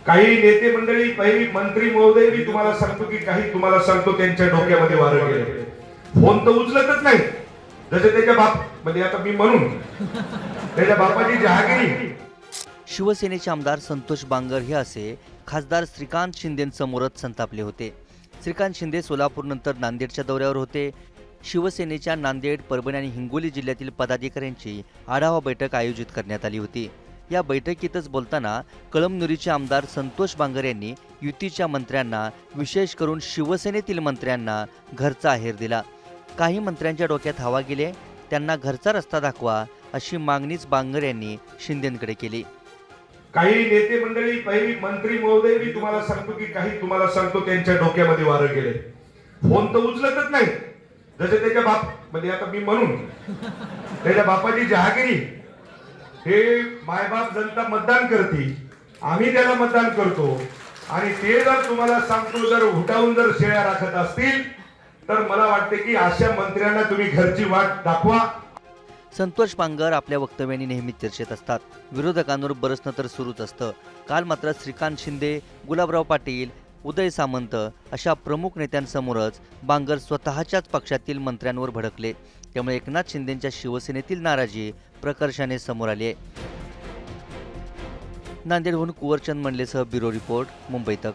काही नेते मंडळी, काही मंत्री महोदय, मी तुम्हाला सांगतो की काही तुम्हाला सांगतो त्यांच्या डोक्यामध्ये वारं गेले. फोन तर उचलतच नाही. जसे त्याच्या बाप म्हणजे आता मी म्हणून त्याच्या बापाची जहागिरी. शिवसेनेचे आमदार संतोष बांगर हे असे खासदार श्रीकांत शिंदेंसमोरच संतापले होते. श्रीकांत शिंदे सोलापूरनंतर नांदेडच्या दौऱ्यावर होते. शिवसेनेच्या नांदेड, परभणी आणि हिंगोली जिल्ह्यातील पदाधिकाऱ्यांची आढावा बैठक आयोजित करण्यात आली होती. या बैठकीतच बोलताना कळमनुरीचे आमदार संतोष बांगर यांनी युतीच्या मंत्र्यांना, विशेष करून शिवसेनेतील मंत्र्यांना घरचा आहेर दिला. काही मंत्र्यांच्या डोक्यात हवा गेले, त्यांना घरचा रस्ता दाखवा अशी मागणीच बांगर यांनी शिंदेंकडे केली. काही नेते मंडळी, काही मंत्री महोदय, मी तुम्हाला सांगतो की काही तुम्हाला सांगतो त्यांच्या डोक्यामध्ये वारं गेले. फोन तर उचलतच नाही. जसे त्याच्या बाप म्हणजे आता मी म्हणून त्याच्या बापाची जहागिरी. हे मायबाप जनता मतदान करते, आम्ही त्याला मतदान करतो. आणि ते जर तुम्हाला सांगतो जर उठावून जर शेळ्या राखत असतील तर मला वाटते की अशा मंत्र्यांना तुम्ही घरची वाट दाखवा. संतोष बांगर आपल्या वक्तव्यांनी नेहमीच चर्चेत असतात. विरोधकांवर बरसणं तर सुरूच असतं. काल मात्र श्रीकांत शिंदे, गुलाबराव पाटील, उदय सामंत अशा प्रमुख नेत्यांसमोरच बांगर स्वतःच्याच पक्षातील मंत्र्यांवर भडकले. त्यामुळे एकनाथ शिंदेंच्या शिवसेनेतील नाराजी प्रकर्षाने समोर आली आहे. नांदेडहून कुंवरचंद मंडलेसह ब्युरो रिपोर्ट, मुंबई तक.